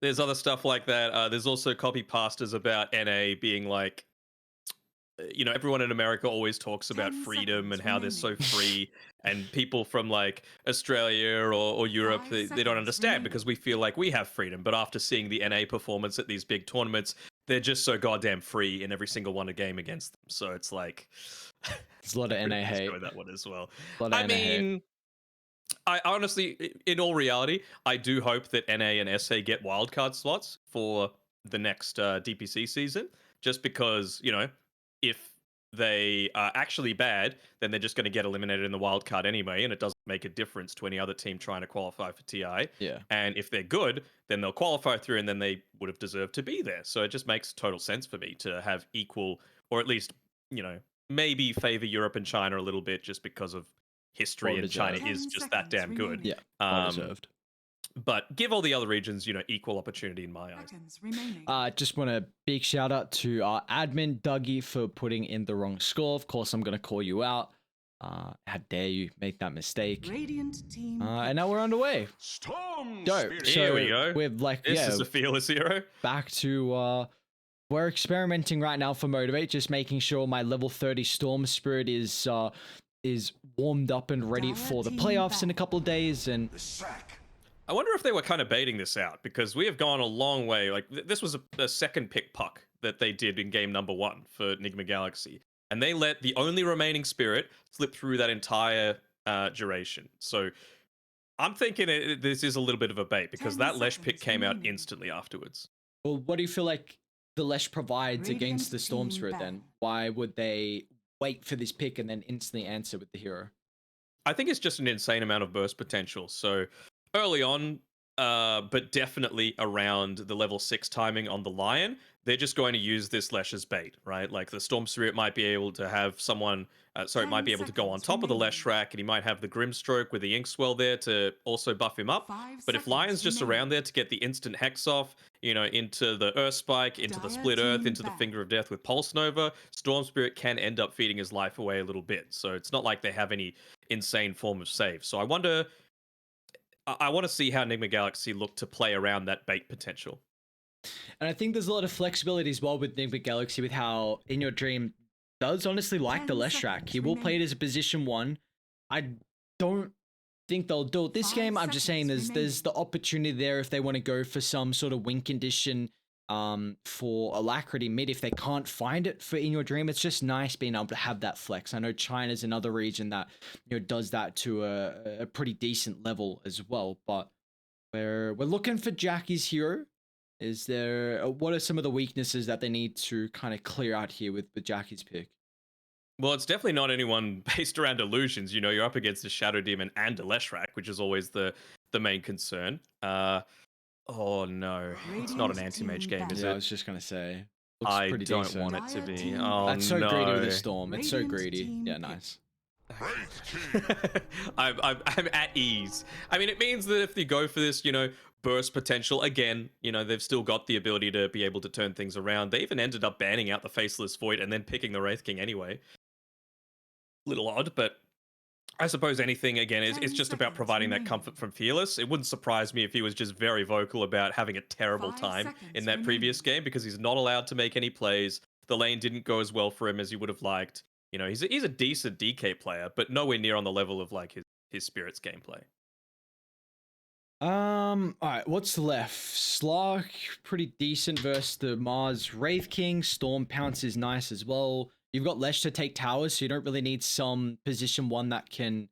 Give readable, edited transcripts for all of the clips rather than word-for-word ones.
There's other stuff like that. There's also copy pastas about NA being like, everyone in America always talks about 10 freedom and seconds how they're so remaining. free, and people from like Australia or Europe, 5 they don't seconds understand remaining. because we feel like we have freedom. But after seeing the NA performance at these big tournaments, they're just so goddamn free in every single one a game against them. So it's like, There's a lot of I NA really hate. enjoy that one as well. A lot of I NA hate. mean, I honestly, in all reality, I do hope that NA and SA get wildcard slots for the next DPC season, just because, if they are actually bad, then they're just going to get eliminated in the wildcard anyway, and it doesn't make a difference to any other team trying to qualify for TI. Yeah. And if they're good, then they'll qualify through, and then they would have deserved to be there. So it just makes total sense for me to have equal, or at least, maybe favor Europe and China a little bit just because of history, Well and China deserved. is 10 just that seconds damn good. remaining. Yeah. Well Um, deserved. but give all the other regions, equal opportunity in my eyes. Seconds remaining. Just want a big shout out to our admin Dougie for putting in the wrong score. Of course, I'm gonna call you out. How dare you make that mistake? Radiant team. And now we're underway. Storm Dope. Spirit. So Here we go. We're like, This is a fearless hero. back to we're experimenting right now for Motivate, just making sure my level 30 Storm Spirit is warmed up and ready for the playoffs in a couple of days. And The sack. I wonder if they were kind of baiting this out, because we have gone a long way. Like, this was a second pick puck that they did in game number 1 for Nigma Galaxy, and they let the only remaining spirit slip through that entire duration. So I'm thinking this is a little bit of a bait, because 10 that Lesh pick seconds came out remaining. instantly afterwards. well, what do you feel like the Lesh provides Radiant against the Storm team Spirit battle. then? Why would they wait for this pick and then instantly answer with the hero? I think it's just an insane amount of burst potential. So early on, but definitely around the level 6 timing on the Lion, they're just going to use this Lesh as bait, right? Like, the Storm Spirit might be able to have someone, might be able to go on top of the Lesh rack, and he might have the Grimstroke with the Inkswell there to also buff him up. 5 But if seconds Lion's just remaining. around there to get the instant Hex off, into the Earth Spike, into the Dire Split Earth, team into the back. Finger of Death with Pulse Nova, Storm Spirit can end up feeding his life away a little bit. So it's not like they have any insane form of save. So I wonder, I want to see how Nigma Galaxy look to play around that bait potential. And I think there's a lot of flexibility as well with Nigma Galaxy, with how In Your Dream does honestly like the 10 Lesh track. seconds He will play it remaining. as a position 1. I don't think they'll do it this 5 game. I'm just saying seconds there's the opportunity there if they want to go for some sort of win condition for Alacrity mid. If they can't find it for In Your Dream, it's just nice being able to have that flex. I know China's another region that does that to a pretty decent level as well, but we're looking for Jackie's hero. Is there what are some of the weaknesses that they need to kind of clear out here with Jackie's pick? Well, it's definitely not anyone based around illusions. You're up against a Shadow Demon and a Leshrac, which is always the main concern. Oh no, it's not an Radiant anti-mage team game, battle. is Yeah, I it? was just gonna say. Looks I pretty don't decent. want it to Dire be. team Oh That's so no. greedy with the Storm. It's so Radiant greedy. team Yeah, pick. nice. Red team. I'm at ease. I mean, it means that if they go for this, burst potential again, they've still got the ability to be able to turn things around. They even ended up banning out the Faceless Void and then picking the Wraith King anyway. Little odd, but I suppose anything, again, it's 10 just about seconds providing that remaining. comfort from Fearless. It wouldn't surprise me if he was just very vocal about having a terrible 5 time seconds in that previous remaining. game, because he's not allowed to make any plays. The lane didn't go as well for him as he would have liked. He's a decent DK player, but nowhere near on the level of like his Spirits gameplay. All right, what's left? Slark, pretty decent versus the Mars Wraith King. Storm Pounce is nice as well. You've got Lesh to take towers, so you don't really need some position 1 that can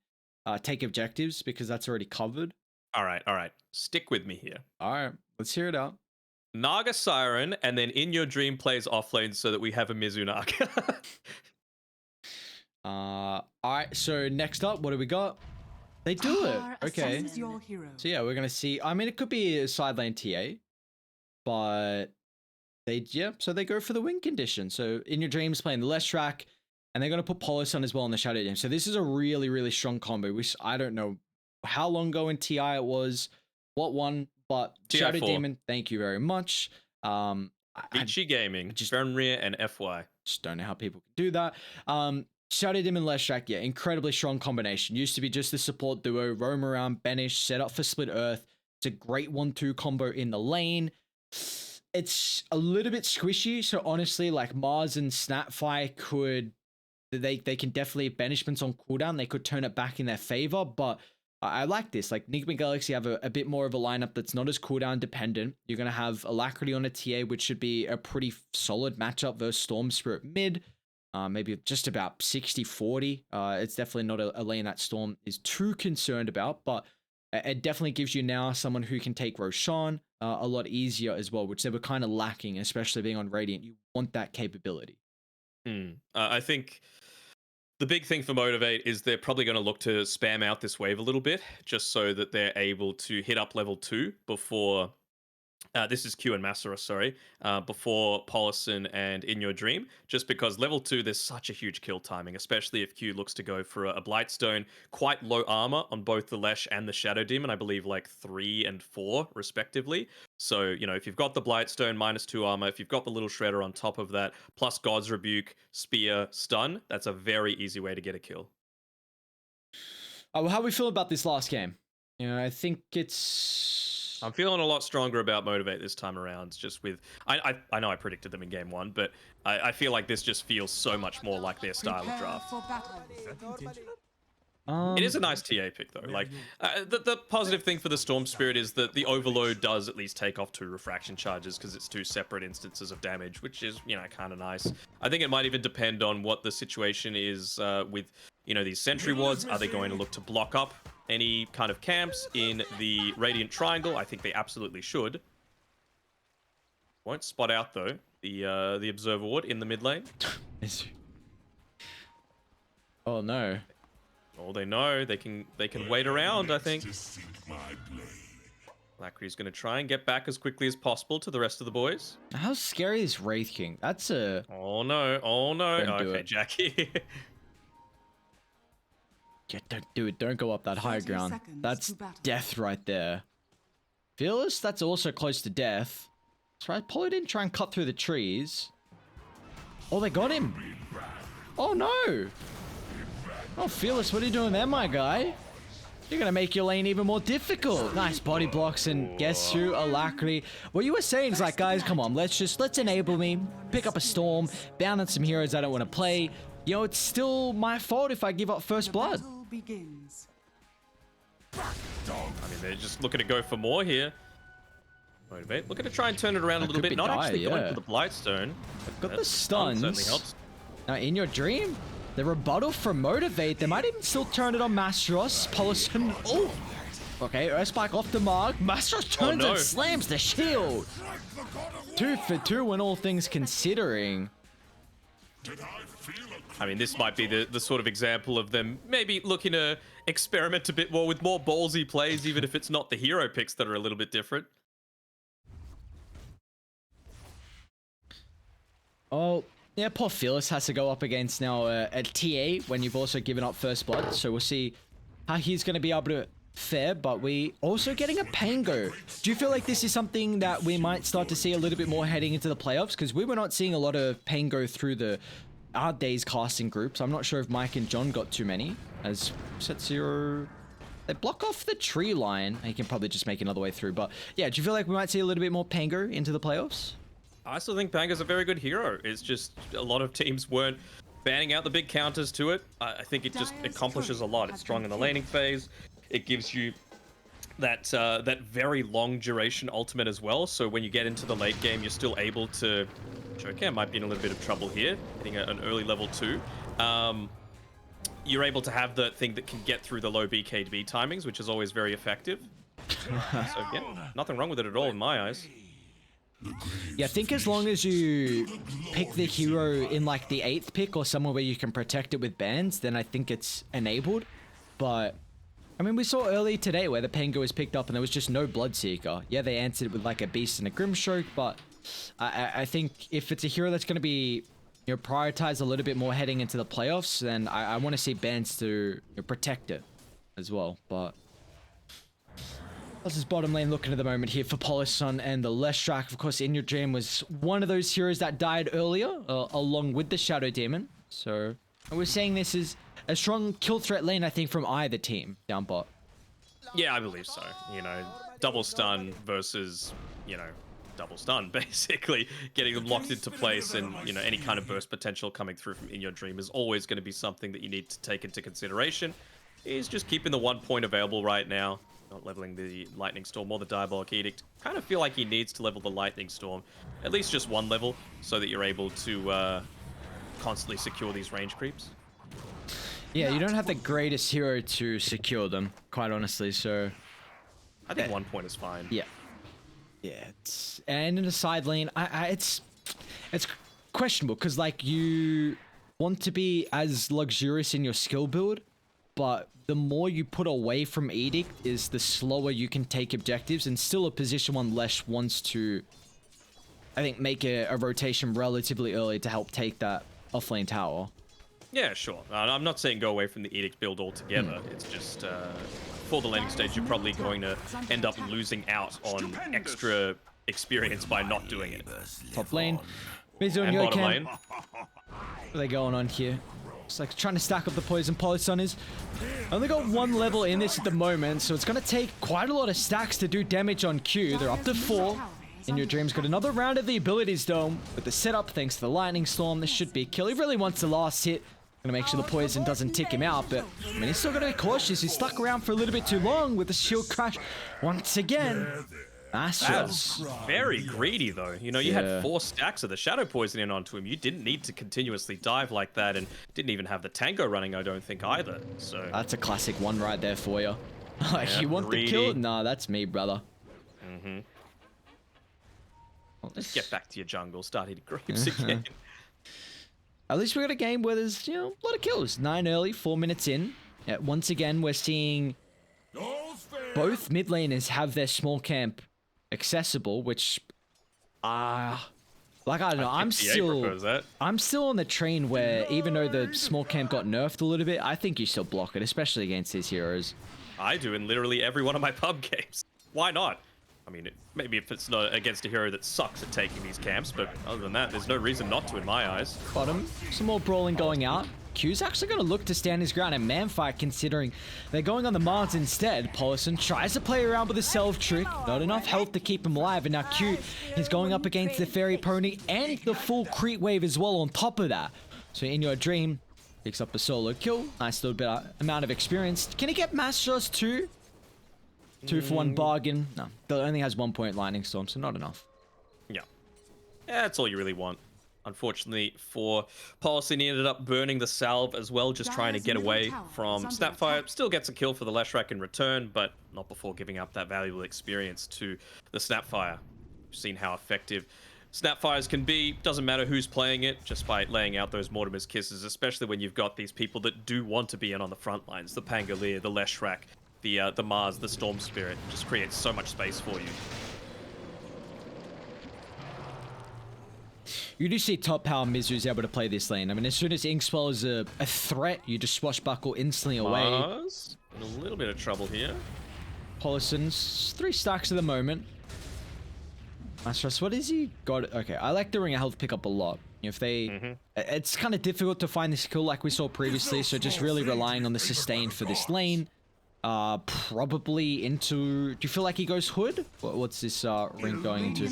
take objectives, because that's already covered. All right. Stick with me here. All right, let's hear it out. Naga Siren, and then In Your Dream plays offlane so that we have a Mizunaga. All right, so next up, what do we got? They do it. Tahar Okay. ascends your hero. So yeah, we're gonna see. I mean, it could be a side lane TA, but so they go for the win condition. So In Your Dreams playing the Lesh track, and they're gonna put Polis on as well in the Shadow Demon. So this is a really, really strong combo. I don't know how long ago in TI it was, what one, but TI Shadow 4. Demon, thank you very much. I Ichi Gaming, just- Fenrir, and FY. just don't know how people can do that. Shadow Demon Leshrac, yeah, incredibly strong combination. Used to be just the support duo, roam around, banish, set up for Split Earth. It's a great 1-2 combo in the lane. it's a little bit squishy. So honestly, like Mars and Snapfire they can definitely, if banishment's on cooldown, they could turn it back in their favor. But I like this. Like Nigma Galaxy have a bit more of a lineup that's not as cooldown dependent. You're going to have Alacrity on a TA, which should be a pretty solid matchup versus Storm Spirit mid. Maybe just about 60-40. It's definitely not a lane that Storm is too concerned about, but it definitely gives you now someone who can take Roshan a lot easier as well, which they were kind of lacking, especially being on Radiant. You want that capability. I think the big thing for Motivate is they're probably going to look to spam out this wave a little bit, just so that they're able to hit up level 2 before... this is Q and Massera, sorry, before Polison and In Your Dream, just because level 2, there's such a huge kill timing, especially if Q looks to go for a Blightstone, quite low armor on both the Lesh and the Shadow Demon, I believe like 3 and 4 respectively. So, you know, if you've got the Blightstone -2 armor, if you've got the Little Shredder on top of that, plus God's Rebuke, Spear, Stun, that's a very easy way to get a kill. Well, how we feel about this last game? You know, I think it's... I'm feeling a lot stronger about Motivate this time around, just with... I know I predicted them in game 1, but I feel like this just feels so much more like their style of draft. It is a nice TA pick, though. Like, the positive thing for the Storm Spirit is that the Overload does at least take off 2 refraction charges, because it's 2 separate instances of damage, which is, you know, kind of nice. I think it might even depend on what the situation is with, you know, these Sentry Wards. Are they going to look to block up any kind of camps in the Radiant Triangle? I think they absolutely should. Won't spot out, though, the Observer Ward in the mid lane. Oh, no. Oh, they know they can wait around, I think. Lacrity's going to try and get back as quickly as possible to the rest of the boys. How scary is Wraith King? That's a... Oh no, oh no. Don't do Okay, it. Jackie. Yeah, don't do it. Don't go up that high ground. That's death right there. Fearless, that's also close to death. So Apollo didn't try and cut through the trees. Oh, they got him. Oh no. Oh, Fearless, what are you doing there, my guy? You're going to make your lane even more difficult. Nice body blocks, and guess who? Alacrity. What you were saying is like, guys, come on, let's enable me, pick up a Storm, bound on some heroes I don't want to play. You know, it's still my fault if I give up first blood. I mean, they're just looking to go for more here. Motivate, looking to try and turn it around a little bit. Not actually going for the Blightstone. They've got the stuns. Certainly helps. Now, In Your Dream, the rebuttal from Motivate, they might even still turn it on MG.Trust. Polison, oh! Okay, Earthspike off the mark. MG.Trust turns and slams the shield. 2 for 2 when all things considering. I mean, this might be the sort of example of them maybe looking to experiment a bit more with more ballsy plays, even if it's not the hero picks that are a little bit different. Oh, yeah, poor Fearless has to go up against now a TA when you've also given up first blood. So we'll see how he's going to be able to fare, but we also getting a Pango. Do you feel like this is something that we might start to see a little bit more heading into the playoffs? Because we were not seeing a lot of Pango through our days casting groups. I'm not sure if Mike and John got too many. As Setsuo, they block off the tree line. He can probably just make another way through. But yeah, do you feel like we might see a little bit more Pango into the playoffs? I still think Pango's a very good hero. It's just a lot of teams weren't banning out the big counters to it. I think it just accomplishes a lot. It's strong in the laning phase. It gives you that very long duration ultimate as well. So when you get into the late game, you're still able to... Joker might be in a little bit of trouble here, hitting an early level 2. You're able to have the thing that can get through the low BKB timings, which is always very effective. So yeah, nothing wrong with it at all in my eyes. Yeah, I think as long as you pick the hero in like the 8th pick or somewhere where you can protect it with bans, then I think it's enabled. But I mean, we saw early today where the Pango was picked up and there was just no Bloodseeker. Yeah, they answered with like a Beast and a Grimstroke, but I think if it's a hero that's going to be, you know, prioritized a little bit more heading into the playoffs, then I want to see bans to, you know, protect it as well. But how's his bottom lane looking at the moment here for Polison and the Leshrac? Of course, In Your Dream was one of those heroes that died earlier, along with the Shadow Demon. So we're saying this is a strong kill threat lane, I think, from either team down bot. Yeah, I believe so. You know, double stun versus, you know, double stun, basically. Getting them locked into place, and any kind of burst potential coming through from In Your Dream is always going to be something that you need to take into consideration. He's just keeping the 1 point available right now, not leveling the Lightning Storm or the Diabolic Edict. Kind of feel like he needs to level the Lightning Storm, at least just one level, so that you're able to constantly secure these range creeps. Yeah, you don't have the greatest hero to secure them, quite honestly, so... I think 1 point is fine. Yeah. And in the side lane, it's questionable, because, like, you want to be as luxurious in your skill build, but the more you put away from Edict is the slower you can take objectives, and still a position one Lesh wants to, I think, make a rotation relatively early to help take that offlane tower. Yeah, sure. I'm not saying go away from the Edict build altogether. It's just, for the laning stage, you're probably going to end up losing out on extra experience by not doing it. Top lane. Mizu And and bottom Yokan. lane. What are they going on here? It's like trying to stack up the poison. Polyson is only got 1 level in this at the moment, so it's going to take quite a lot of stacks to do damage on Q. They're up to 4. In Your Dream's got another round of the abilities, though. With the setup, thanks to the Lightning Storm, this should be a kill. He really wants the last hit. Gonna make sure the poison doesn't tick him out, but I mean, he's still gotta be cautious. He's stuck around for a little bit too long with the shield crash once again. That's very greedy, though. You had 4 stacks of the shadow poisoning onto him. You didn't need to continuously dive like that, and didn't even have the tango running, I don't think, either. So that's a classic one right there for you. Like, yeah, you want greedy. the kill? Nah, that's me, brother. Let's get back to your jungle. Start hitting grapes again. At least we got a game where there's, a lot of kills. 9 early, 4 minutes in. Yeah, once again, we're seeing both mid laners have their small camp accessible, which, like, I don't know. I'm still on the train where, even though the small camp got nerfed a little bit, I think you still block it, especially against these heroes. I do in literally every one of my pub games. Why not? I mean, maybe if it's not against a hero that sucks at taking these camps, but other than that, there's no reason not to in my eyes. Bottom, some more brawling going out. Q's actually going to look to stand his ground and manfight, considering they're going on the Mars instead. Paulison tries to play around with a self trick. Not enough health to keep him alive, and now Q is going up against the Fairy Pony and the full creep wave as well on top of that. So In Your Dream picks up a solo kill. Nice little bit amount of experience. Can he get Mass.Trust too? 2 for 1 bargain. No, that only has 1 point Lightning Storm, so not enough. Yeah, that's all you really want. Unfortunately for Policy, he ended up burning the salve as well, just trying to get away from Snapfire. Still gets a kill for the Leshrac in return, but not before giving up that valuable experience to the Snapfire. We've seen how effective Snapfires can be. Doesn't matter who's playing it, just by laying out those Mortimer's Kisses, especially when you've got these people that do want to be in on the front lines. The Pangolier, the Leshrac, the Mars, the Storm Spirit. Just creates so much space for you. You do see top power Mizu's able to play this lane. I mean, as soon as Inkswell is a threat, you just swashbuckle instantly away. Mars in a little bit of trouble here. Polison's 3 stacks at the moment. Mass.Trust, what has he got? Okay, I like the ring of health pickup a lot. If they... It's kind of difficult to find this kill like we saw previously, so just really relying on the sustain for this lane. Probably into... Do you feel like he goes hood? What's this ring going into?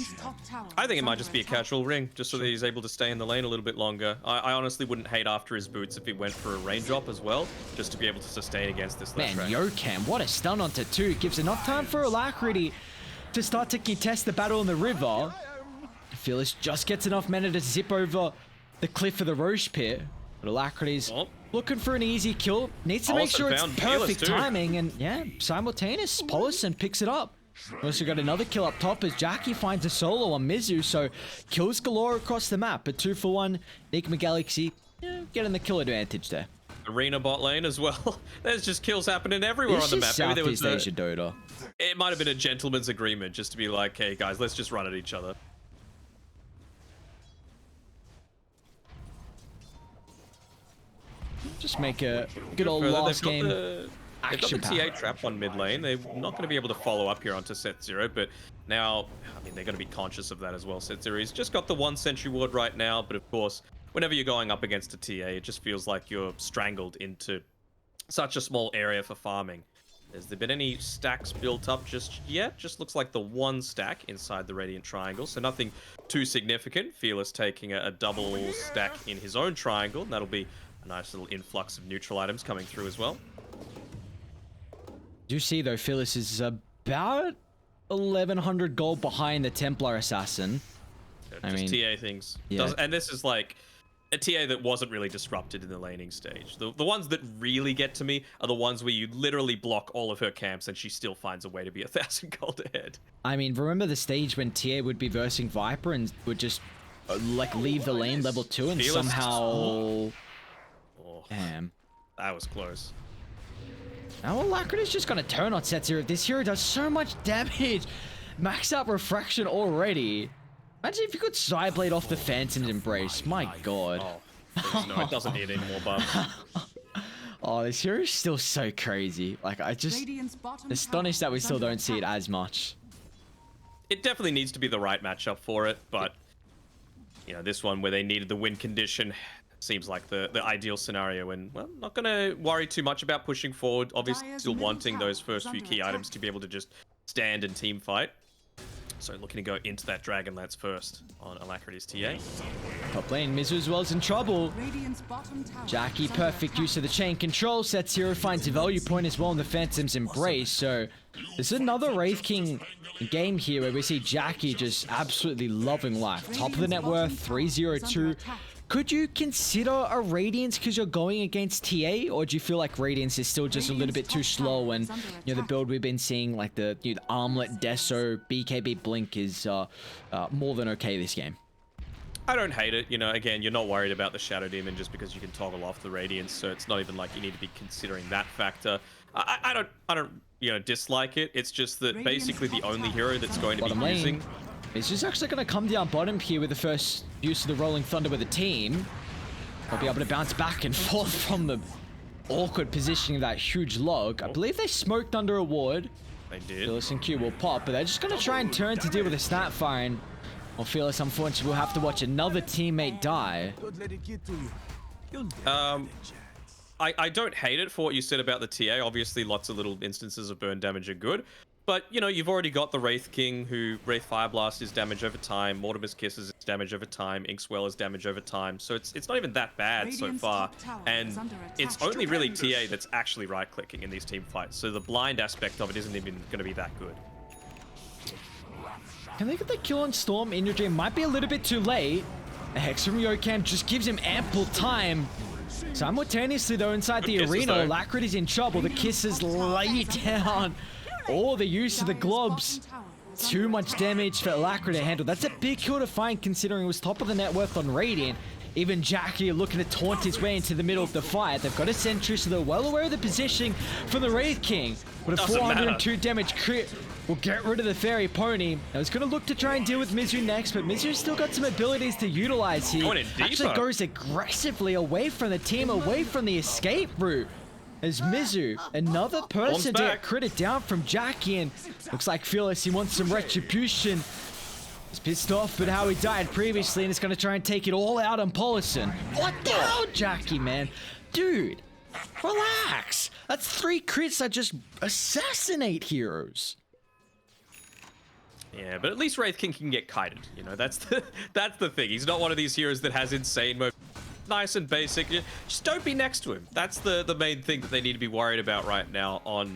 I think it might just be a casual ring, just so that he's able to stay in the lane a little bit longer. I honestly wouldn't hate after his boots if he went for a range drop as well, just to be able to sustain against this Man, Leshrac. Yokan, what a stun onto 2. Gives enough time for Alacrity to start to contest the battle in the river. Phyllis just gets enough mana to zip over the cliff of the Roche Pit. But Alacrity's looking for an easy kill. Needs to make sure it's perfect timing. And yeah, simultaneous. Polison picks it up. Also got another kill up top as Jackie finds a solo on Mizu. So kills galore across the map. But 2 for 1. Nigma Galaxy getting the kill advantage there. Arena bot lane as well. There's just kills happening everywhere on the map. Maybe there was Southeast Asia Dota. It might have been a gentleman's agreement just to be like, hey guys, let's just run at each other. Just make a good old last game They've got the TA trap on mid lane. They're not going to be able to follow up here onto Set Zero, but now, I mean, they're going to be conscious of that as well. Set Zero, he's just got the 1 sentry ward right now, but of course, whenever you're going up against a TA, it just feels like you're strangled into such a small area for farming. Has there been any stacks built up just yet? Just looks like the one stack inside the Radiant Triangle, so nothing too significant. Fearless taking a double stack in his own triangle, and that'll be a nice little influx of neutral items coming through as well. Do you see though, Fearless is about 1100 gold behind the Templar Assassin. I mean, TA things. Yeah. And this is like a TA that wasn't really disrupted in the laning stage. The ones that really get to me are the ones where you literally block all of her camps and she still finds a way to be 1,000 gold ahead. I mean, remember the stage when TA would be versing Viper and would just like leave the lane level 2 and Fearless. somehow... Oh, Damn. that was close. Now Alacrity's just gonna turn on Setsuro. This hero does so much damage. Max out Refraction already. Imagine if you could Sideblade off the Phantom's Embrace. My god. Oh, no, it doesn't need any more buffs. Oh, this hero is still so crazy. Like, I just astonished that we still don't see it as much. It definitely needs to be the right matchup for it, but you know, this one where they needed the win condition seems like the ideal scenario, and well, not gonna worry too much about pushing forward. Obviously still wanting those first few key items to be able to just stand and team fight. So looking to go into that Dragonlance first on Alacrity's TA. Top lane, Mizu as well is in trouble. Jackie, perfect use of the chain control. Setsuro finds a value point as well in the Phantom's Embrace. So this is another Wraith King game here where we see Jackie just absolutely loving life. Top of the net worth, 302. Could you consider a Radiance because you're going against TA, or do you feel like Radiance is still just a little bit too slow, and you know the build we've been seeing, like the Armlet, Deso, BKB Blink is more than okay this game? I don't hate it. You know, again, you're not worried about the Shadow Demon just because you can toggle off the Radiance, so it's not even like you need to be considering that factor. I don't you know, dislike it. It's just that basically the only hero that's going to be using... It's just actually going to come down bottom here with the first use of the Rolling Thunder with the team. They'll be able to bounce back and forth from the awkward positioning of that huge log. I believe they smoked under a ward. They did. Fearless and Q will pop, but they're just going to try and turn to deal with a Snapfire. And well, Fearless, unfortunately, will have to watch another teammate die. I don't hate it for what you said about the TA. Obviously, lots of little instances of burn damage are good. But, you know, you've already got the Wraith King, who Wraith Fireblast is damage over time, Mortimer's Kisses is damage over time, Inkswell is damage over time, so it's not even that bad so far, and it's only really TA that's actually right-clicking in these team fights, so the blind aspect of it isn't even going to be that good. Can they get the kill on Storm? In your dream might be a little bit too late. A Hex from Yokam just gives him ample time. Simultaneously, though, inside the arena, Alacrity's in trouble. The Kisses lay down. Oh, the use of the globs. Too much damage for Alacrity to handle. That's a big kill to find considering it was top of the net worth on Radiant. Even Jackie looking to taunt his way into the middle of the fight. They've got a sentry, so they're well aware of the positioning from the Wraith King. But a 402 damage crit will get rid of the Fairy Pony. Now he's going to look to try and deal with Mizu next, but Mizu's still got some abilities to utilize here. Actually goes aggressively away from the team, away from the escape route. As Mizu, another person to get critted down from Jackie, and looks like Fearless, he wants some retribution. He's pissed off at how he died previously, and is going to try and take it all out on Paulison. What the hell, Jackie, man? Dude, relax. That's 3 crits that just assassinate heroes. Yeah, but at least Wraith King can get kited. You know, that's the thing. He's not one of these heroes that has insane moves. Nice and basic. Just don't be next to him. That's the main thing that they need to be worried about right now on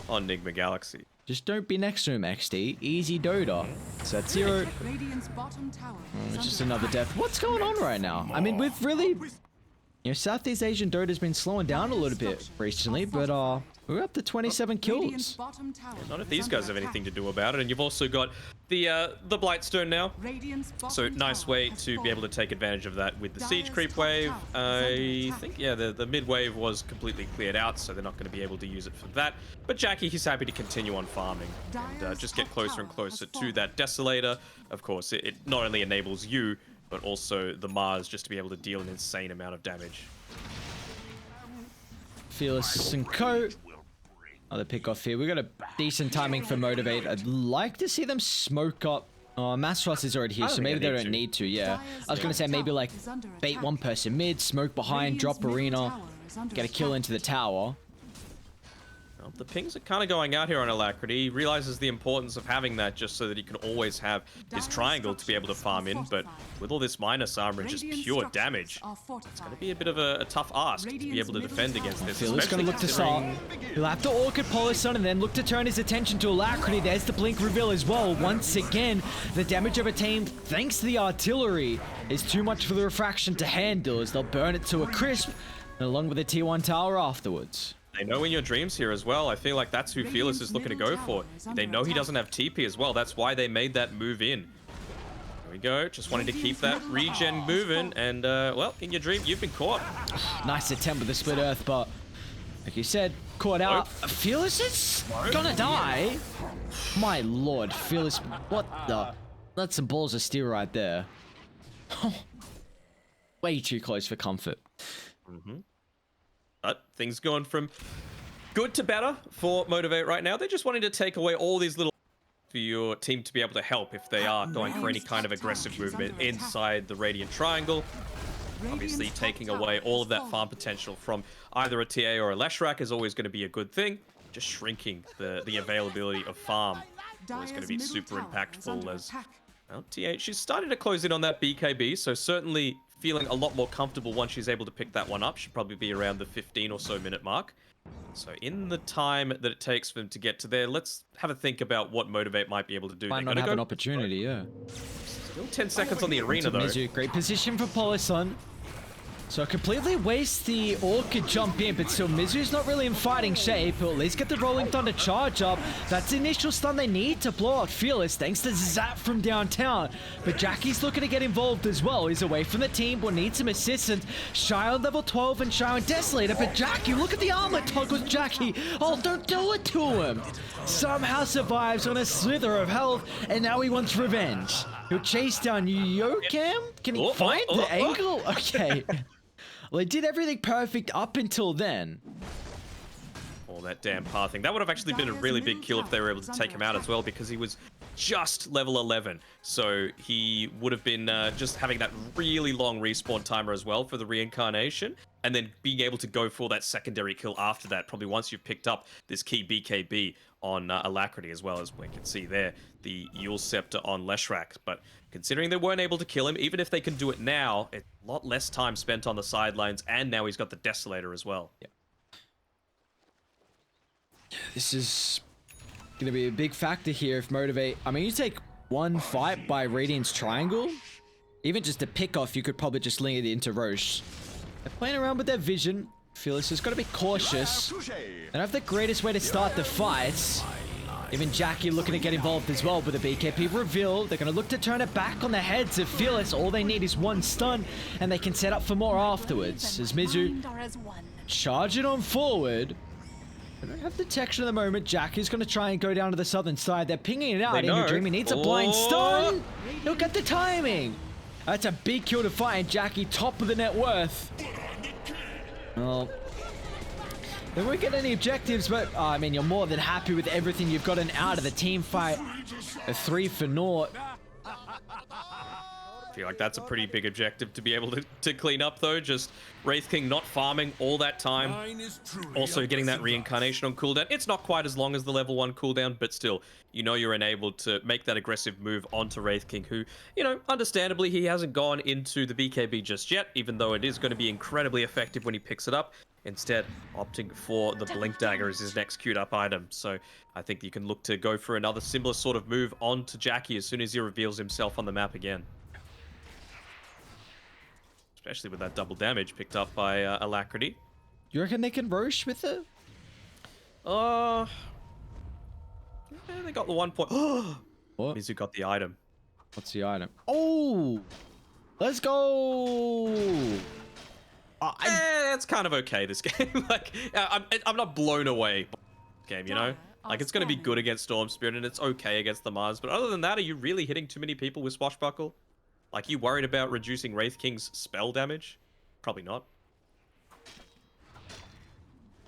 Nigma Galaxy. Just don't be next to him, XD. Easy Dota. Setsuro. It's just another death. What's going on right now? I mean, we've really... You know, Southeast Asian Dota's been slowing down a little bit recently, but we're up to 27 kills. Yeah, not if these guys have anything to do about it. And you've also got the Blightstone now. So nice way to be able to take advantage of that with the siege creep wave. I think, yeah, the mid wave was completely cleared out, so they're not going to be able to use it for that. But Jackie, he's happy to continue on farming and just get closer and closer to that Desolator. Of course, it not only enables you, but also the Mars just to be able to deal an insane amount of damage. Fearless and Co. Another pick off here. We got a decent timing for Motivate. I'd like to see them smoke up. Oh, MG.Trust is already here, so maybe they don't need to. Yeah, I was gonna say maybe like bait one person mid, smoke behind, drop arena, get a kill into the tower. Well, the pings are kind of going out here on Alacrity. He realizes the importance of having that just so that he can always have his triangle to be able to farm in. But with all this minus armor and just pure damage, it's going to be a bit of a tough ask to be able to defend against this. Phil's going to look to start. He'll have to Orchid Polish on and then look to turn his attention to Alacrity. There's the blink reveal as well. Once again, the damage obtained thanks to the artillery is too much for the refraction to handle as they'll burn it to a crisp, and along with the T1 tower afterwards. They know in your dreams here as well. I feel like that's who Fearless is looking to go for. They know he doesn't have TP as well. That's why they made that move in. There we go. Just wanting to keep that regen moving. And, well, in your dream, you've been caught. Nice attempt with the split earth, but like you said, caught out. Fearless is gonna die. My lord, Fearless, what the? That's some balls of steel right there. Way too close for comfort. But things going from good to better for Motivate right now. They're just wanting to take away all these little for your team to be able to help if they are going for any kind of aggressive movement inside the Radiant Triangle. Obviously, taking away all of that farm potential from either a TA or a Leshrac is always going to be a good thing. Just shrinking the availability of farm is always going to be super impactful as, well, TA, she's starting to close in on that BKB, so certainly feeling a lot more comfortable once she's able to pick that one up. Should probably be around the 15 or so minute mark. So in the time that it takes for them to get to there, let's have a think about what Motivate might be able to do. Might not have an opportunity, yeah. Still 10 seconds on the arena, though. Mizu, great position for Polison. So completely waste the Orchid jump in, but still Mizu's not really in fighting shape. He'll at least get the Rolling Thunder charge up. That's the initial stun they need to blow out Fearless, thanks to Zap from downtown. But Jackie's looking to get involved as well. He's away from the team, will need some assistance. Shy on level 12 and Shy on Desolator, but Jackie, look at the armor toggles Jackie. Oh, don't do it to him. Somehow survives on a slither of health, and now he wants revenge. He'll chase down Yokam? Can he find the angle? Okay. Well, they did everything perfect up until then. All that damn pathing. That would have actually been a really big kill if they were able to take him out as well, because he was just level 11. So he would have been just having that really long respawn timer as well for the reincarnation, and then being able to go for that secondary kill after that, probably once you've picked up this key BKB on Alacrity, as well as we can see there, the Yule Scepter on Leshrac. But considering they weren't able to kill him, even if they can do it now, it's a lot less time spent on the sidelines, and now he's got the Desolator as well. Yeah. This is going to be a big factor here if Motivate... I mean, you take one fight by Radiant's Triangle, even just a pick off, you could probably just link it into Roche. They're playing around with their vision. Fearless has got to be cautious. They don't have the greatest way to start the fights. Even Jackie looking to get involved as well with the BKP reveal. They're going to look to turn it back on the heads of Fearless. All they need is one stun, and they can set up for more afterwards. As Mizu charging on forward. They don't have detection at the moment. Jackie's going to try and go down to the southern side. They're pinging it out. In your dream, he needs a blind stun. He'll get the timing. That's a big kill to find. Jackie, top of the net worth. Well, they won't get any objectives, but I mean, you're more than happy with everything you've gotten out of the team fight. A 3 for naught. I feel like that's a pretty big objective to be able to clean up, though. Just Wraith King not farming all that time. Also getting that reincarnation on cooldown. It's not quite as long as the level 1 cooldown, but still, you know you're enabled to make that aggressive move onto Wraith King, who, you know, understandably, he hasn't gone into the BKB just yet, even though it is going to be incredibly effective when he picks it up. Instead, opting for the Blink Dagger as his next queued up item. So I think you can look to go for another similar sort of move onto Jackie as soon as he reveals himself on the map again. Especially with that double damage picked up by Alacrity. You reckon they can Roche with it? Yeah, they got the 1 point. What? Mizu got the item. What's the item? Oh! Let's go! It's kind of okay, this game. Like, I'm not blown away by this game, you know? Like, it's going to be good against Storm Spirit, and it's okay against the Mars. But other than that, are you really hitting too many people with Swashbuckle? Like, you worried about reducing Wraith King's spell damage? Probably not.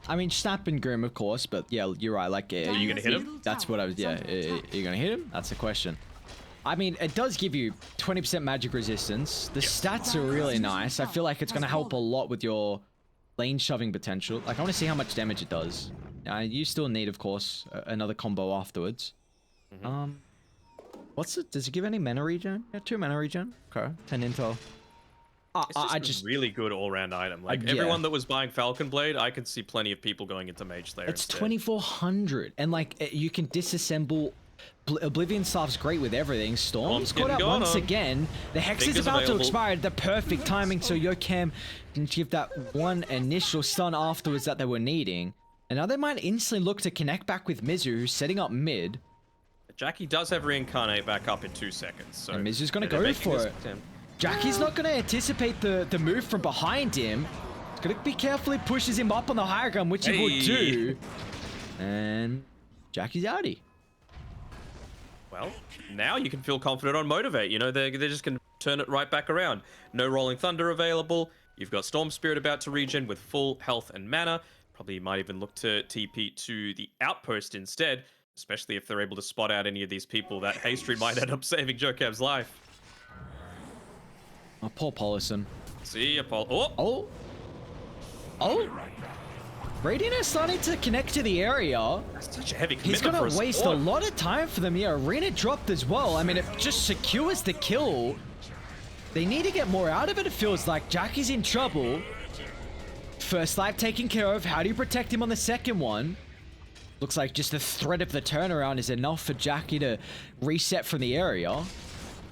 I mean, Snap and Grim, of course, but yeah, you're right. Like, are you gonna hit him? That's what I was. Yeah, are you gonna hit him? That's the question. I mean, it does give you 20% magic resistance. The stats are really nice. I feel like it's gonna help a lot with your lane shoving potential. Like, I want to see how much damage it does. You still need, of course, another combo afterwards. What's it? Does it give any mana regen? Yeah, 2 mana regen. Okay, 10 intel. It's just a really good all-round item. Like yeah. everyone that was buying Falcon Blade, I can see plenty of people going into Mage Slayer. It's instead. 2400, and like you can disassemble. Oblivion Staff's great with everything. Storm's caught out once again. The Hex is about to expire at the perfect timing, so Yocam can give that one initial stun afterwards that they were needing. And now they might instantly look to connect back with Mizu, who's setting up mid. Jackie does have Reincarnate back up in 2 seconds, so and Mizu's gonna go for it. Jackie's not gonna anticipate the move from behind him. He's gonna be carefully pushes him up on the higher ground, which he will do. And Jackie's outie. Well, now you can feel confident on Motivate. You know, they're just going to turn it right back around. No Rolling Thunder available. You've got Storm Spirit about to regen with full health and mana. Probably might even look to TP to the Outpost instead, especially if they're able to spot out any of these people. That haste read might end up saving Jokab's life. Oh, poor Polison. See ya, Paul. Oh! Radiant is starting to connect to the area. That's such a heavy commitment. He's gonna for a waste support. a lot of time for them. Yeah, Arena dropped as well. I mean, it just secures the kill. They need to get more out of it, it feels like. Jackie's in trouble. First life taken care of. How do you protect him on the second one? Looks like just the threat of the turnaround is enough for Jackie to reset from the area.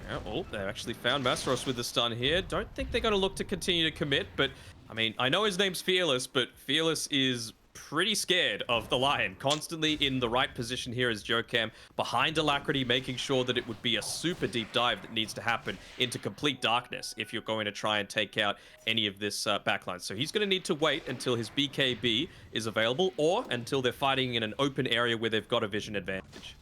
Yeah, well, they've actually found Masteros with the stun here. Don't think they're going to look to continue to commit, but I mean, I know his name's Fearless, but Fearless is pretty scared of the Lion. Constantly in the right position here as Jokam, behind Alacrity, making sure that it would be a super deep dive that needs to happen into complete darkness if you're going to try and take out any of this backline. So he's going to need to wait until his BKB is available or until they're fighting in an open area where they've got a vision advantage.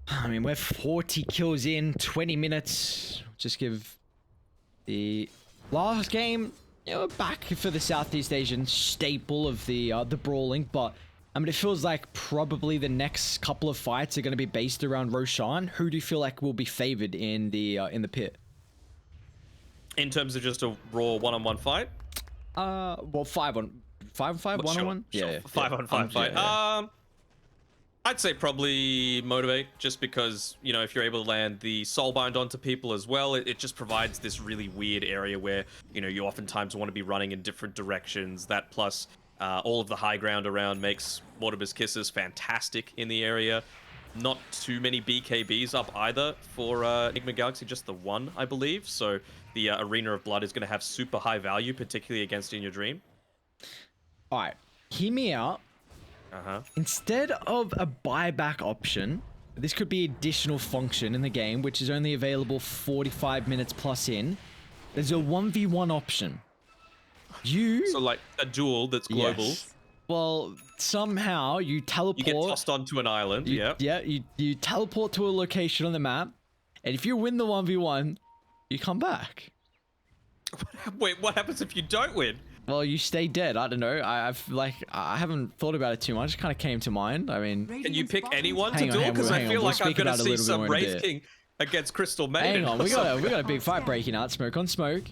I mean, we're 40 kills in, 20 minutes. Just give the last game, you know, back for the Southeast Asian staple of the brawling, but I mean, it feels like probably the next couple of fights are going to be based around Roshan. Who do you feel like will be favored in the pit? In terms of just a raw one-on-one fight? Well, 5-on-5, 1-on-1? Sure. Yeah. 5-on-5 fight. Yeah. I'd say probably Motivate, just because, you know, if you're able to land the Soulbind onto people as well, it just provides this really weird area where, you know, you oftentimes want to be running in different directions. That plus all of the high ground around makes Mortimer's Kisses fantastic in the area. Not too many BKBs up either for Nigma Galaxy, just the one, I believe. So the Arena of Blood is going to have super high value, particularly against In Your Dream. All right, hear me out. Instead of a buyback option, this could be additional function in the game, which is only available 45 minutes plus in. There's a 1v1 option. So like a duel that's global. Yes. Well, somehow you teleport. You get tossed onto an island, yeah. Yeah, you teleport to a location on the map, and if you win the 1v1, you come back. Wait, what happens if you don't win? Well, you stay dead. I don't know. I haven't thought about it too much. It kind of came to mind. I mean, can you pick anyone to hang duel? Because I feel we'll like I'm speak going about to it a see little some bit more in a Wraith bit. King against Crystal Maiden. Hang on, we got a big fight breaking out. Smoke on smoke.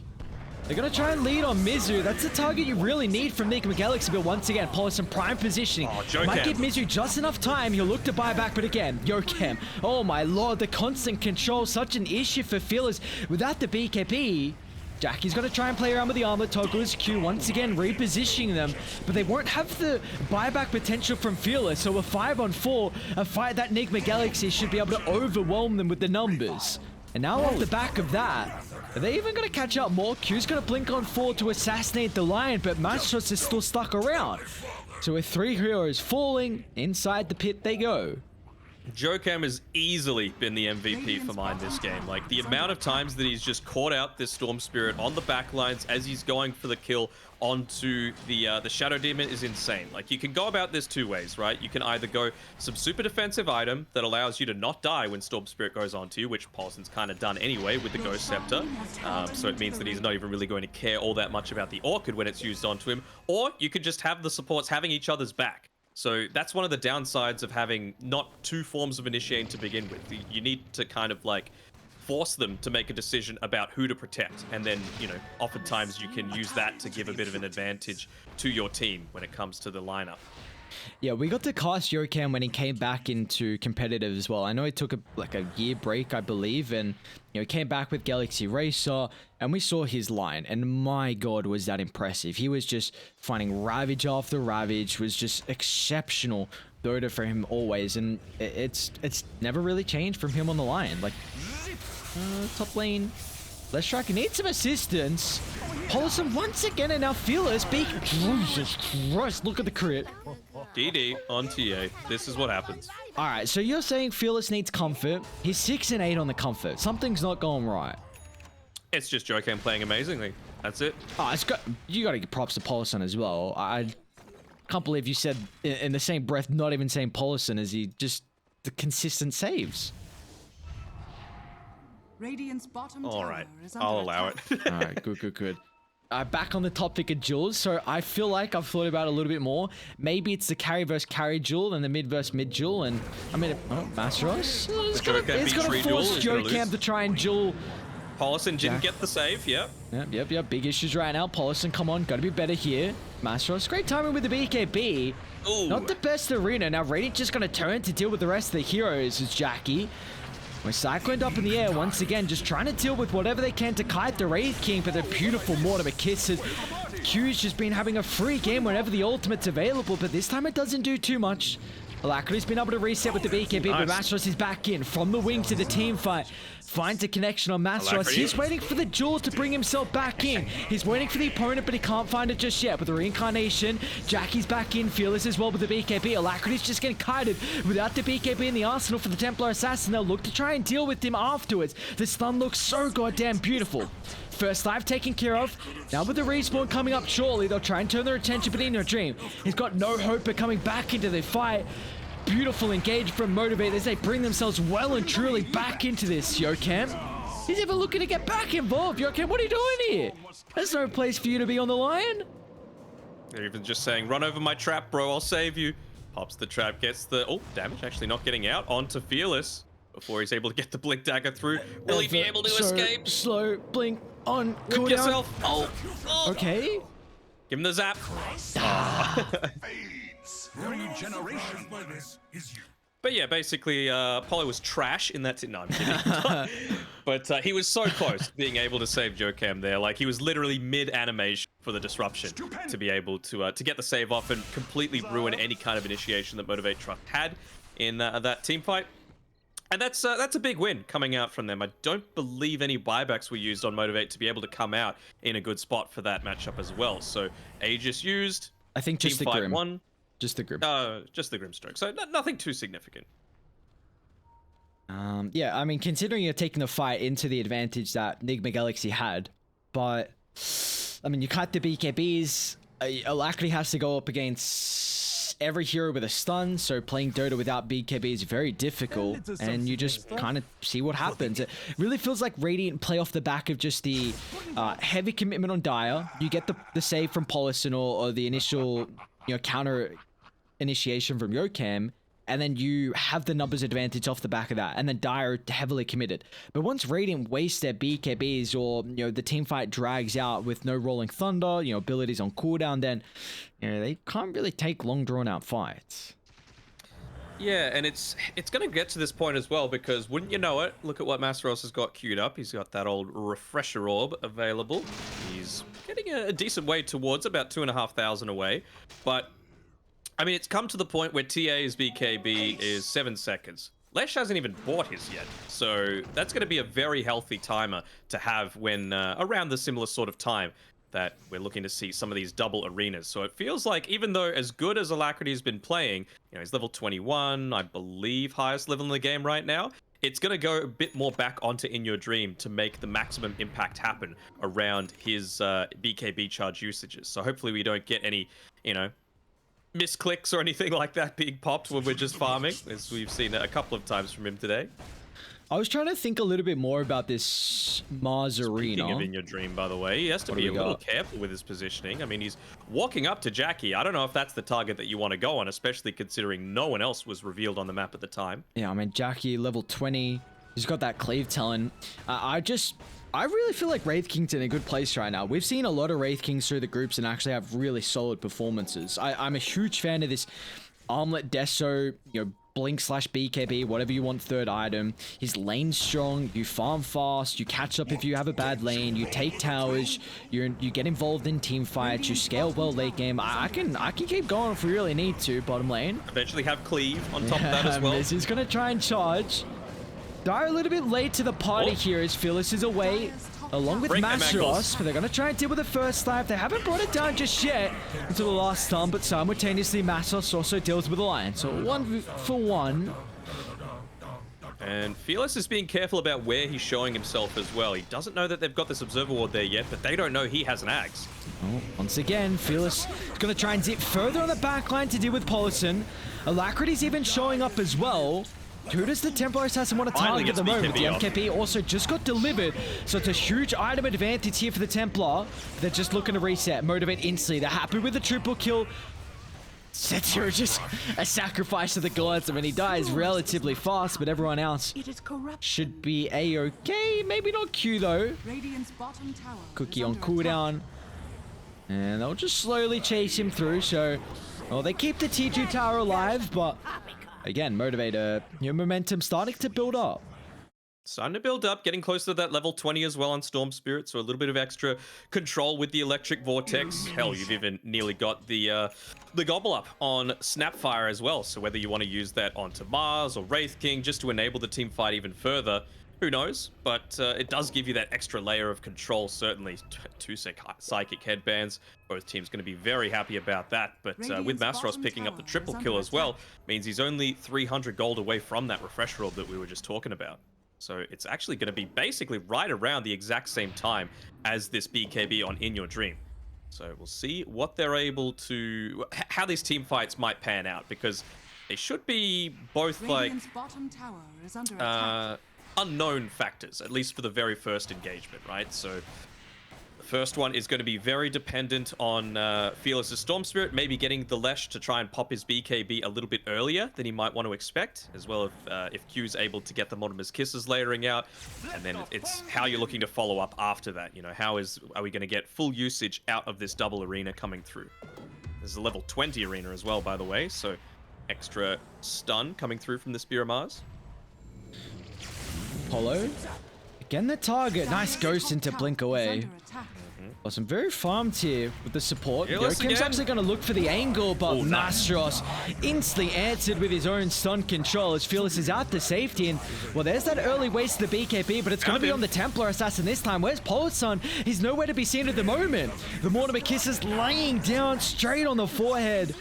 They're gonna try and lead on Mizu. That's the target you really need from Nigma Galaxy, but once again, Paul is in prime positioning. Might give Mizu just enough time. He'll look to buy back, but again, Yocam. Oh my lord, the constant control, such an issue for Fearless. Without the BKB, Jackie's gonna try and play around with the armlet, toggle his Q, once again repositioning them, but they won't have the buyback potential from Fearless, so a 5-on-4, a fight that Nigma Galaxy should be able to overwhelm them with the numbers. And now off the back of that, are they even going to catch up more? Q's going to blink on 4 to assassinate the Lion, but MG.Trust is still stuck around. So with 3 heroes falling, inside the pit they go. Jokam has easily been the MVP for mine this game. Like, the amount of times that he's just caught out this Storm Spirit on the backlines as he's going for the kill onto the Shadow Demon is insane. Like, you can go about this 2 ways, right? You can either go some super defensive item that allows you to not die when Storm Spirit goes onto you, which Paulson's kind of done anyway with the Ghost Scepter. So it means that he's not even really going to care all that much about the Orchid when it's used onto him. Or you could just have the supports having each other's back. So that's one of the downsides of having not 2 forms of initiating to begin with. You need to kind of like force them to make a decision about who to protect. And then, you know, oftentimes you can use that to give a bit of an advantage to your team when it comes to the lineup. Yeah, we got to cast Yokan when he came back into competitive as well. I know he took a year break, I believe, and he came back with Galaxy Racer, and we saw his line, and my god, was that impressive. He was just finding Ravage after Ravage, was just exceptional Dota for him always, and it's never really changed from him on the line. Like, top lane, Let's Striker needs some assistance. Paulson once again, and now Fearless Jesus Christ, look at the crit. DD on TA. This is what happens. All right, so you're saying Fearless needs comfort. He's 6 and 8 on the comfort. Something's not going right. It's just Jokan playing amazingly. That's it. Oh, you got to give props to Paulson as well. I can't believe you said in the same breath, not even saying Paulson, as he just the consistent saves. Radiant's bottom All tower right, is under I'll allow it. attack. All right, good. Back on the topic of duels, so I feel like I've thought about it a little bit more. Maybe it's the carry versus carry duel and the mid versus mid duel, and I mean, Mastros, it's gonna force Jokan to try and duel. Paulson didn't get the save, yep. Yep. Big issues right now. Paulson, come on, gotta be better here. Mastros, great timing with the BKB. Ooh. Not the best arena. Now Radiant just gonna turn to deal with the rest of the heroes. It's Jackie. We're cycloned up in the air once again, just trying to deal with whatever they can to kite the Wraith King, but the beautiful Mortimer kisses. Q's just been having a free game whenever the ultimate's available, but this time it doesn't do too much. Alacrity's been able to reset with the BKB, but Mastros is back in from the wing to the team fight. Finds a connection on Mastros. He's waiting for the duel to bring himself back in. He's waiting for the opponent, but he can't find it just yet. With the reincarnation, Jackie's back in. Fearless as well with the BKB. Alacrity's just getting kited without the BKB in the arsenal for the Templar Assassin. They'll look to try and deal with him afterwards. The stun looks so goddamn beautiful. First life taken care of. Now with the respawn coming up shortly, they'll try and turn their attention, but in your dream, he's got no hope of coming back into the fight. Beautiful engage from Motivate as they bring themselves well and truly back into this. Yokan, he's even looking to get back involved. Yokan, what are you doing here? There's no place for you to be on the line. They're even just saying, run over my trap, bro, I'll save you. Pops the trap, gets the, damage actually not getting out, onto Fearless before he's able to get the Blink Dagger through. Will he be able to escape? Slow, blink on Whip cooldown. yourself. Oh. Okay. Give him the zap. Regeneration is you. But yeah, basically, Apollo was trash in that. No, I'm kidding. But he was so close to being able to save Jokan there. Like, he was literally mid-animation for the disruption to be able to get the save off and completely ruin any kind of initiation that Motivate.Trust had in that team fight. And that's a big win coming out from them. I don't believe any buybacks were used on Motivate to be able to come out in a good spot for that matchup as well. So Aegis used. I think just team the fight Grim. won. Just the Grim. Just the Grimstroke. So nothing too significant. Yeah, I mean, considering you're taking the fight into the advantage that Nigma Galaxy had, but I mean, you cut the BKBs. Alacrity has to go up against every hero with a stun, so playing Dota without BKB is very difficult, and you just kind of see what happens. It really feels like Radiant play off the back of just the heavy commitment on Dire. You get the save from Paulson or the initial counter initiation from Yokan, and then you have the numbers advantage off the back of that, and then Dire heavily committed. But once Radiant waste their BKBs, or the team fight drags out with no rolling thunder, abilities on cooldown, then they can't really take long drawn out fights. Yeah, and it's going to get to this point as well, because wouldn't you know it, look at what Masteros has got queued up. He's got that old refresher orb available. He's getting a decent way towards about 2,500 away, but I mean, it's come to the point where TA's BKB is 7 seconds. Lesh hasn't even bought his yet, so that's going to be a very healthy timer to have when around the similar sort of time that we're looking to see some of these double arenas. So it feels like, even though as good as Alacrity has been playing, he's level 21, I believe highest level in the game right now, it's going to go a bit more back onto In Your Dream to make the maximum impact happen around his BKB charge usages. So hopefully we don't get any, misclicks or anything like that being popped when we're just farming, as we've seen a couple of times from him today. I was trying to think a little bit more about this Mars arena. Speaking of In Your Dream, by the way, he has to be a little careful with his positioning. I mean, he's walking up to Jackie. I don't know if that's the target that you want to go on, especially considering no one else was revealed on the map at the time. Yeah, I mean, Jackie, level 20. He's got that cleave talent. I really feel like Wraith King's in a good place right now. We've seen a lot of Wraith Kings through the groups and actually have really solid performances. I'm a huge fan of this Armlet Deso, Blink/BKB, whatever you want, third item. His lane strong, you farm fast, you catch up if you have a bad lane, you take towers, you get involved in team fights, you scale well late game. I can keep going if we really need to, bottom lane. Eventually have cleave on top of that as well. He's gonna try and charge. Dire a little bit late to the party here as Phyllis is away, along with Mastros, but they're going to try and deal with the first life. They haven't brought it down just yet until the last stun, but simultaneously Mastros also deals with the Lion. So 1-for-1. And Fearless is being careful about where he's showing himself as well. He doesn't know that they've got this Observer Ward there yet, but they don't know he has an Axe. Oh, once again, Fearless is going to try and zip further on the backline to deal with Polison. Alacrity's even showing up as well. Who does the Templar Assassin want to target at the moment? The MKP also just got delivered, so it's a huge item advantage here for the Templar. They're just looking to reset, motivate instantly. They're happy with the triple kill. Setzer just a sacrifice to the gods. I mean, he dies relatively fast, but everyone else should be a-okay. Maybe not Q though. Cookie on cooldown. And they'll just slowly chase him through, so... Well, they keep the T2 tower alive, but... Again, Motivator, your momentum starting to build up. Starting to build up, getting closer to that level 20 as well on Storm Spirit, so a little bit of extra control with the Electric Vortex. Hell, you've even nearly got the Gobble Up on Snapfire as well, so whether you want to use that onto Mars or Wraith King just to enable the team fight even further, who knows? But it does give you that extra layer of control, certainly. Two Psychic Headbands. Both teams going to be very happy about that. But with Mastros picking up the triple kill as well, means he's only 300 gold away from that refresh orb that we were just talking about. So it's actually going to be basically right around the exact same time as this BKB on In Your Dream. So we'll see what they're able to... how these team fights might pan out, because they should be both like... unknown factors, at least for the very first engagement, right? So the first one is going to be very dependent on Fearless's Storm Spirit, maybe getting the Lesh to try and pop his BKB a little bit earlier than he might want to expect, as well if Q's able to get the Mortimer's Kisses layering out, and then it's how you're looking to follow up after that. You know, are we going to get full usage out of this double arena coming through? There's a level 20 arena as well, by the way, so extra stun coming through from the Spear of Mars. Polo. Again, the target. Nice ghost into blink away. Awesome. Very farmed here with the support. Yoakim's actually going to look for the angle, but Mastros instantly answered with his own stun control as Fearless is out to safety. And, well, there's that early waste of the BKB, but it's going to be on the Templar Assassin this time. Where's Poloson? He's nowhere to be seen at the moment. The Mortimer Kisses laying down straight on the forehead.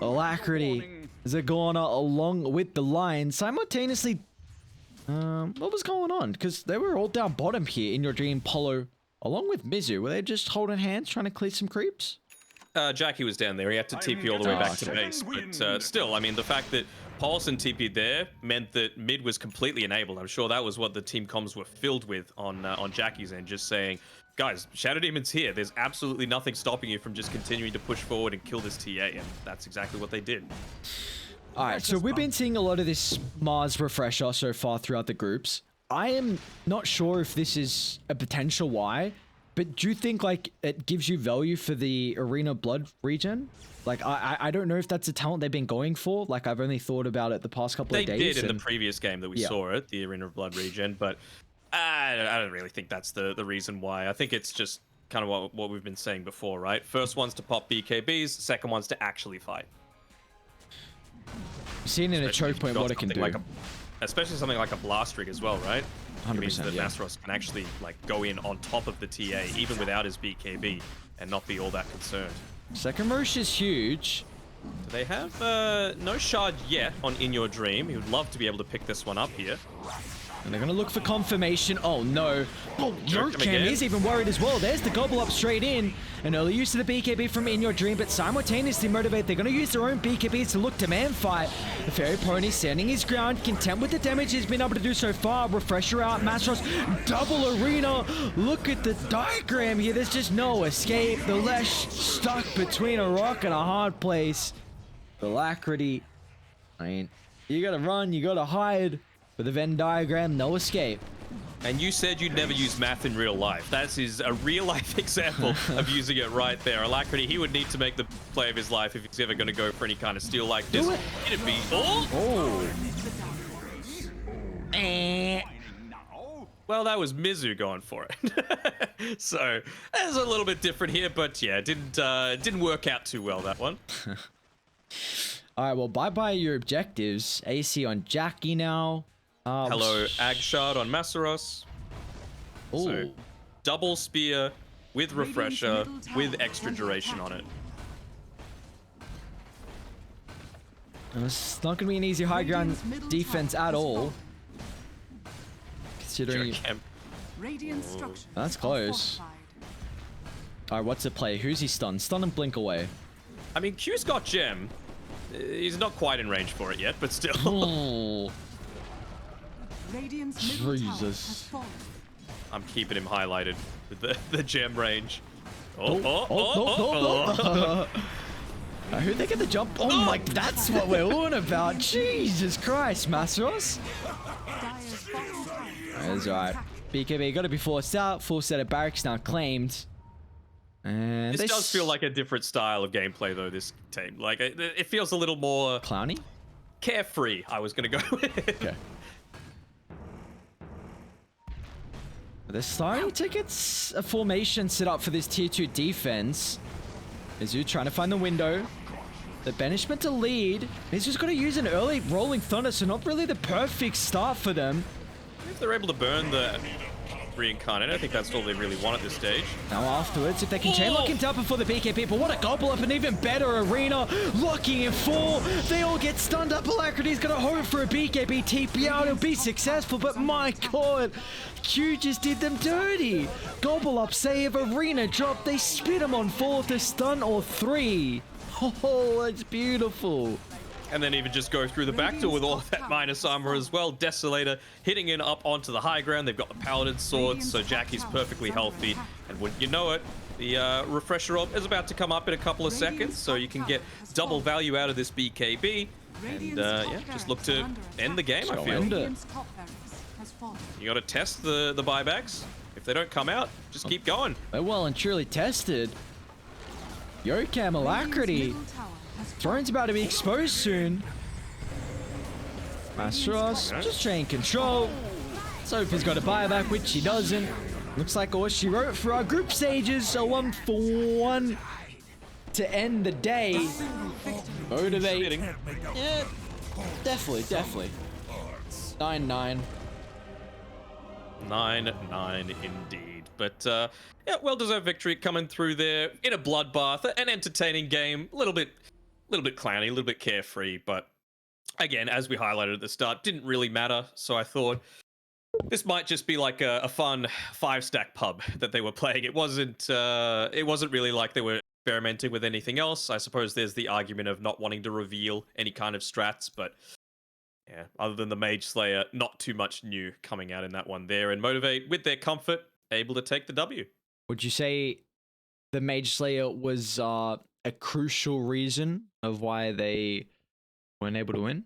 Alacrity is a goner along with the line. Simultaneously... what was going on? Because they were all down bottom here in Your Dream, Polo, along with Mizu. Were they just holding hands trying to clear some creeps? Jackie was down there. He had to TP all the way back to base. But still, I mean, the fact that Paulson TP'd there meant that mid was completely enabled. I'm sure that was what the team comms were filled with on Jackie's end, just saying, guys, Shadow Demon's here. There's absolutely nothing stopping you from just continuing to push forward and kill this TA. And that's exactly what they did. All right, so we've been seeing a lot of this Mars refresher so far throughout the groups. I am not sure if this is a potential why, but do you think like it gives you value for the Arena Blood regen? Like, I don't know if that's a talent they've been going for. Like, I've only thought about it the past couple of days. They did in the previous game that we saw it, the Arena of Blood regen, but I don't really think that's the reason why. I think it's just kind of what we've been saying before, right? First one's to pop BKBs, second one's to actually fight. Seen in a choke point what it can do. Especially something like a Blast Rig as well, right? 100%, it means that Mastros can actually like go in on top of the TA, even without his BKB, and not be all that concerned. Second Roche is huge. Do they have no shard yet on In Your Dream? He would love to be able to pick this one up here. And they're going to look for confirmation. Oh, no. Oh, Yoakam is even worried as well. There's the gobble up straight in. An early use of the BKB from In Your Dream, but simultaneously Motivate. They're going to use their own BKBs to look to man fight. The Fairy Pony standing his ground, content with the damage he's been able to do so far. Refresher out, Mastros, double arena. Look at the diagram here. There's just no escape. The Lesh stuck between a rock and a hard place. Alacrity. I mean, you got to run, you got to hide. With a Venn diagram, no escape. And you said you'd never use math in real life. That is a real life example of using it right there. Alacrity, he would need to make the play of his life if he's ever going to go for any kind of steal like this. Do it. It'd be... Oh! Well, that was Mizu going for it. So, that's a little bit different here, but yeah, didn't work out too well, that one. Alright, well, bye-bye your objectives. AC on Jackie now. Hello, Agshard on Masaros. Oh, So, double spear with refresher with extra duration on it. it's not going to be an easy high ground defense at all. Considering... That's close. Alright, what's the play? Who's he stunned? Stun and blink away. I mean, Q's got gem. He's not quite in range for it yet, but still. Oh. Jesus. I'm keeping him highlighted with the gem range. Who'd they get the jump? Oh my, that's what we're on about. Jesus Christ, Masaros. That's alright. BKB got to be forced out. Full set of barracks now claimed. And this does feel like a different style of gameplay, though, this team. Like, it feels a little more... Clowny? Carefree, I was going to go with. Okay. They're starting to get a formation set up for this tier 2 defense. Mizu trying to find the window. The banishment to lead. Mizu's got to use an early rolling thunder, so not really the perfect start for them. If they're able to burn the reincarnate, I think that's all they really want at this stage. Now afterwards, if they can chain lock him down before the BKB, but what a gobble up, an even better arena, locking in 4. They all get stunned up. Alacrity's gonna hope for a BKB TP out. It'll be successful, but my god, Q just did them dirty. Gobble up, save, arena drop. They spit him on 4 to stun or 3. Oh, that's beautiful. And then even just go through the back door with all of that minus armor as well. Desolator hitting in up onto the high ground. They've got the paladin swords, so Jackie's perfectly healthy. And wouldn't you know it, the refresher orb is about to come up in a couple of seconds, so you can get double value out of this BKB. And yeah, just look to end the game, I feel. You got to test the buybacks. If they don't come out, just keep going. They're well and truly tested. Yokam, Alacrity. Throne's about to be exposed soon. Masaros just trying control. Sophie's got a buyback, which he doesn't. Looks like all she wrote for our group stages. A 1-for-1 to end the day. Motivate. Yeah, definitely. 9-9. 9-9 indeed. But yeah, well-deserved victory coming through there in a bloodbath. An entertaining game. A little bit clowny, a little bit carefree, but again, as we highlighted at the start, didn't really matter. So I thought this might just be like a fun 5-stack pub that they were playing. It wasn't really like they were experimenting with anything else. I suppose there's the argument of not wanting to reveal any kind of strats, but yeah, other than the Mage Slayer, not too much new coming out in that one there. And Motivate, with their comfort, able to take the W. Would you say the Mage Slayer was a crucial reason of why they weren't able to win?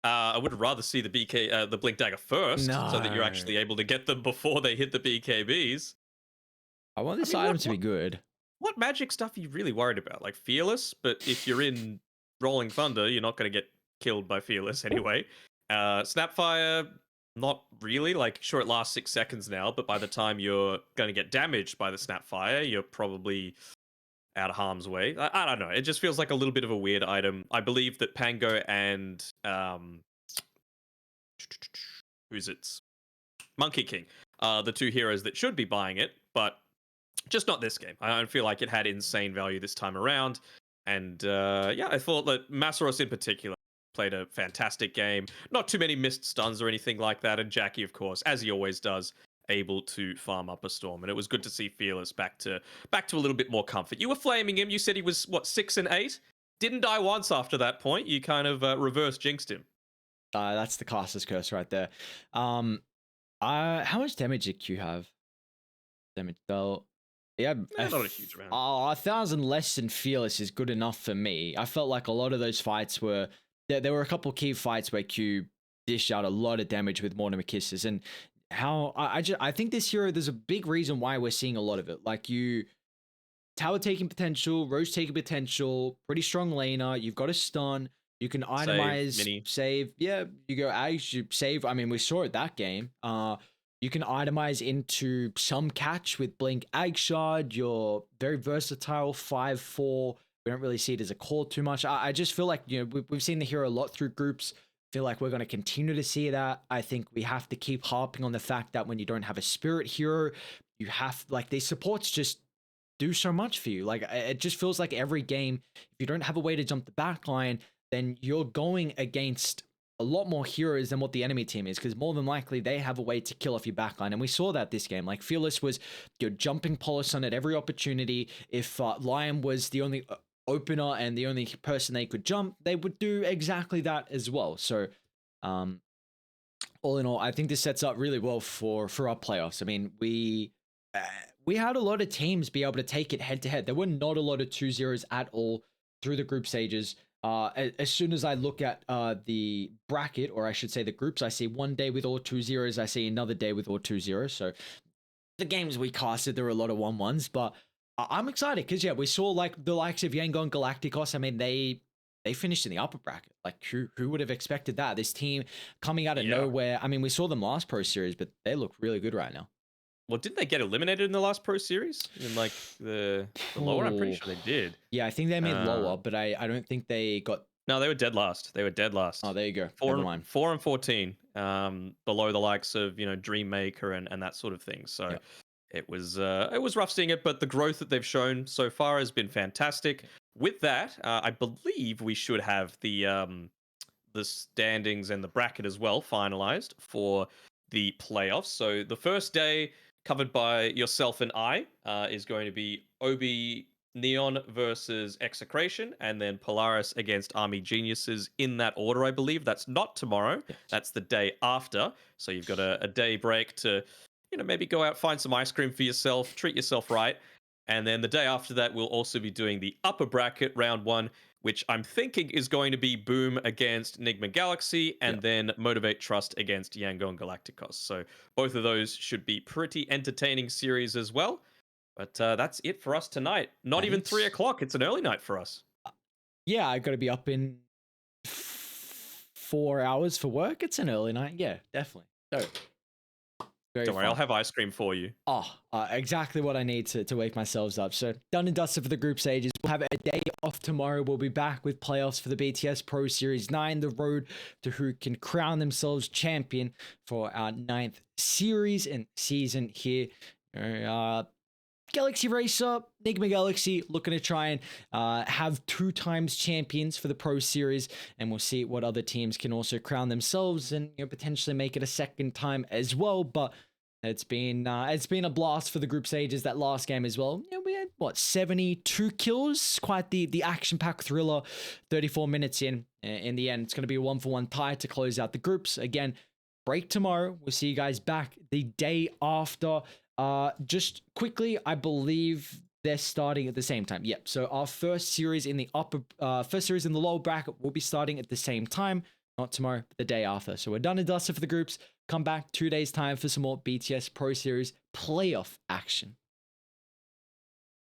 I would rather see the Blink Dagger first, so that you're actually able to get them before they hit the BKBs. I want this item to be good. What magic stuff are you really worried about? Like Fearless, but if you're in Rolling Thunder, you're not going to get killed by Fearless anyway. Snapfire, not really. Like, sure, it lasts 6 seconds now, but by the time you're going to get damaged by the Snapfire, you're probably out of harm's way. I don't know. It just feels like a little bit of a weird item. I believe that Pango and who's it? Monkey King are the 2 heroes that should be buying it, but just not this game. I don't feel like it had insane value this time around. And yeah, I thought that Masaros in particular played a fantastic game. Not too many missed stuns or anything like that. And Jackie, of course, as he always does, able to farm up a storm. And it was good to see Fearless back to a little bit more comfort. You were flaming him. You said he was, what, 6 and 8? Didn't die once after that point. You kind of reverse jinxed him. That's the caster's curse right there. How much damage did Q have? Damage though. Yeah, not a huge amount. 1,000 less than Fearless is good enough for me. I felt like a lot of those fights were there were a couple key fights where Q dished out a lot of damage with Mortimer Kisses, and how I think this hero, there's a big reason why we're seeing a lot of it. Like tower taking potential, Roche taking potential, pretty strong laner. You've got a stun. You can itemize, mini. save. Yeah, you go Ash, you save. I mean, we saw it that game. You can itemize into some catch with Blink Ag Shard. You're very versatile, 5/4. We don't really see it as a core too much. I just feel like, we've seen the hero a lot through groups. Feel like we're going to continue to see that. I think we have to keep harping on the fact that when you don't have a spirit hero, you have, like, these supports just do so much for you. Like, it just feels like every game, if you don't have a way to jump the back line, then you're going against a lot more heroes than what the enemy team is, because more than likely they have a way to kill off your backline. And we saw that this game. Like, Fearless was jumping Polison at every opportunity. If Lion was the only opener and the only person they could jump, they would do exactly that as well. So all in all, I think this sets up really well for our playoffs. I mean, we had a lot of teams be able to take it head to head. There were not a lot of 2-0s at all through the group stages. As soon as I look at the bracket, or I should say the groups, I see one day with all 2-0s, I see another day with all 2-0s. So the games we casted, there were a lot of 1-1s, but I'm excited because, yeah, we saw like the likes of Yangon Galacticos. I mean, they finished in the upper bracket. Like, who would have expected that? This team coming out of nowhere. I mean, we saw them last Pro Series, but they look really good right now. Well, didn't they get eliminated in the last Pro Series? In like the lower? I'm pretty sure they did. Yeah, I think they made lower, but I don't think they got. No, they were dead last. They were dead last. Oh, there you go. 4 and 14, below the likes of Dream Maker and that sort of thing. So it was rough seeing it, but the growth that they've shown so far has been fantastic. With that, I believe we should have the standings and the bracket as well finalized for the playoffs. So the first day, covered by yourself and I, is going to be Obi Neon versus Execration, and then Polaris against Army Geniuses in that order, I believe. That's not tomorrow. That's the day after. So you've got a day break to, maybe go out, find some ice cream for yourself, treat yourself right. And then the day after that, we'll also be doing the upper bracket, round 1, which I'm thinking is going to be Boom against Nigma Galaxy, and then Motivate.Trust against Yangon Galacticos. So both of those should be pretty entertaining series as well. But that's it for us tonight. Not even 3 o'clock. It's an early night for us. Yeah, I got to be up in 4 hours for work. It's an early night. Yeah, definitely. So, don't worry, I'll have ice cream for you. Exactly what I need to wake myself up. So done and dusted for the group stages. We'll have a day off tomorrow. We'll be back with playoffs for the BTS Pro Series 9, the road to who can crown themselves champion for our 9th series and season here. Galaxy Racer, Nigma Galaxy, looking to try and have 2 times champions for the Pro Series, and we'll see what other teams can also crown themselves and potentially make it a second time as well. But it's been a blast for the group stages. That last game as well. We had 72 kills, quite the action-packed thriller. 34 minutes in the end, it's going to be a 1-for-1 tie to close out the groups. Again, break tomorrow. We'll see you guys back the day after. Just quickly, I believe they're starting at the same time. Yep. So our first series in the lower bracket will be starting at the same time. Not tomorrow, but the day after. So we're done and dusted for the groups. Come back 2 days time for some more BTS Pro Series playoff action.